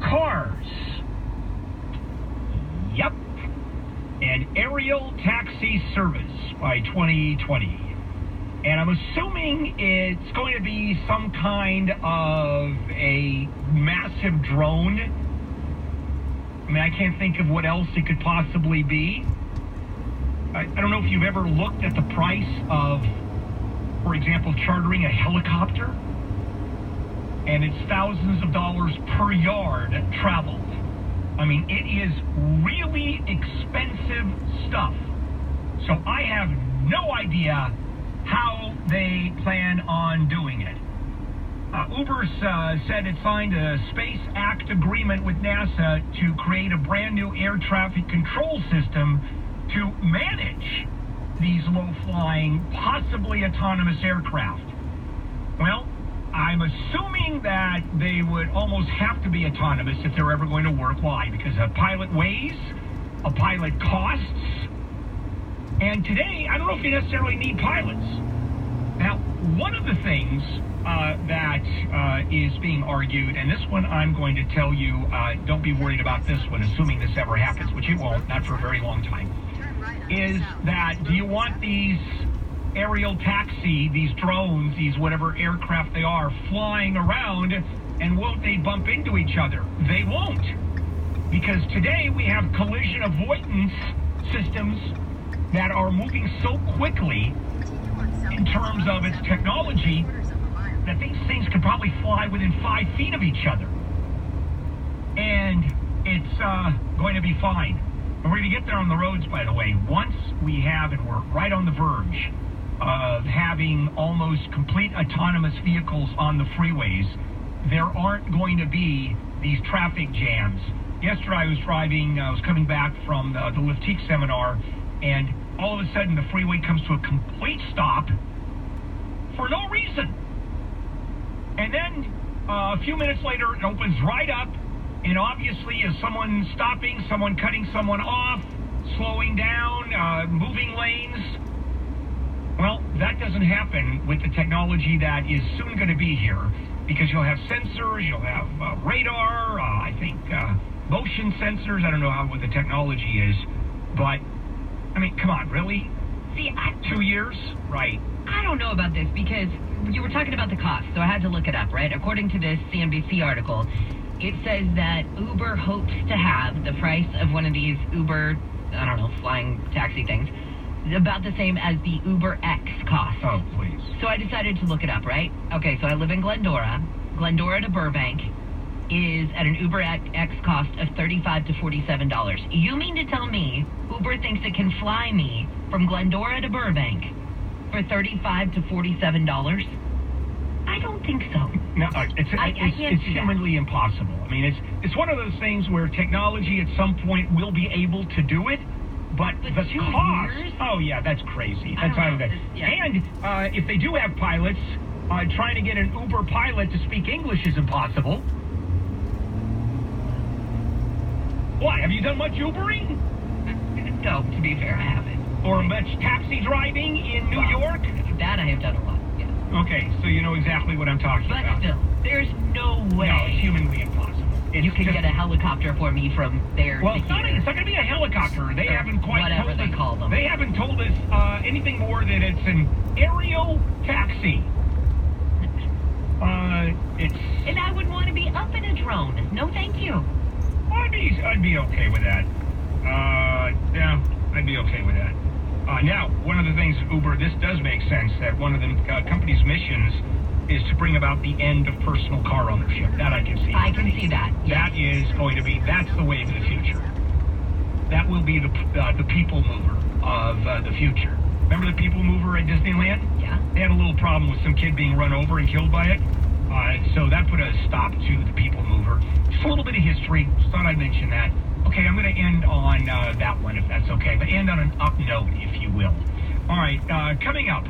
cars. Yep. An aerial taxi service by 2020. And I'm assuming it's going to be some kind of a massive drone. I mean, I can't think of what else it could possibly be. I don't know if you've ever looked at the price of, for example, chartering a helicopter. And it's thousands of dollars per yard traveled. I mean, it is really expensive stuff. So I have no idea how they plan on doing it. Uber said it signed a Space Act agreement with NASA to create a brand new air traffic control system to manage these low-flying, possibly autonomous aircraft. Well, I'm assuming that they would almost have to be autonomous if they're ever going to work. Why? Because a pilot weighs, a pilot costs, and today, I don't know if you necessarily need pilots. Now, one of the things that is being argued, and this one I'm going to tell you, don't be worried about this one, assuming this ever happens, which it won't, not for a very long time, is that do you want these aerial taxi, these drones, these whatever aircraft they are, flying around, and won't they bump into each other? They won't. Because today we have collision avoidance systems that are moving so quickly in terms of its technology that these things could probably fly within 5 feet of each other. And it's going to be fine. And we're going to get there on the roads, by the way. Once we have, and we're right on the verge of having almost complete autonomous vehicles on the freeways, there aren't going to be these traffic jams. Yesterday I was driving, I was coming back from the Liftique seminar, and all of a sudden the freeway comes to a complete stop for no reason. And then a few minutes later it opens right up, and obviously is someone stopping, someone cutting someone off, slowing down, moving lanes. Well, that doesn't happen with the technology that is soon going to be here, because you'll have sensors, you'll have radar, I think motion sensors. I don't know what the technology is, but I mean, come on, really? See, 2 years? Right. I don't know about this because you were talking about the cost, so I had to look it up, right? According to this CNBC article, it says that Uber hopes to have the price of one of these Uber, I don't know, flying taxi things, about the same as the Uber X cost. Oh, please. So I decided to look it up, right? Okay, so I live in Glendora. Glendora to Burbank is at an Uber X cost of $35 to $47. You mean to tell me Uber thinks it can fly me from Glendora to Burbank for $35 to $47? I don't think so. No, it's humanly impossible. I mean, it's one of those things where technology at some point will be able to do it, but the cost. Years? Oh yeah, that's crazy. That's out of it. Yeah. And if they do have pilots, trying to get an Uber pilot to speak English is impossible. What? Have you done much Ubering? No, to be fair, I haven't. Or much taxi driving in New York? That I have done a lot, yeah. Okay, so you know exactly what I'm talking about. But still, there's no way. No, it's humanly impossible. You can get a helicopter for me from there well, to it's not here. going to be a helicopter. They haven't quite whatever told they us. call them. They haven't told us anything more than it's an aerial taxi. And I would want to be up in a drone. No, thank you. I'd be okay with that. Yeah, I'd be okay with that. Now, one of the things, Uber, this does make sense, that one of the company's missions is to bring about the end of personal car ownership. That I can see. I can see that. Yes. That is going to be, that's the wave of the future. That will be the people mover of the future. Remember the people mover at Disneyland? Yeah. They had a little problem with some kid being run over and killed by it. So that put a stop to the people mover. Just a little bit of history. Just thought I'd mention that. Okay, I'm going to end on that one, if that's okay. But end on an up note, if you will. All right, coming up.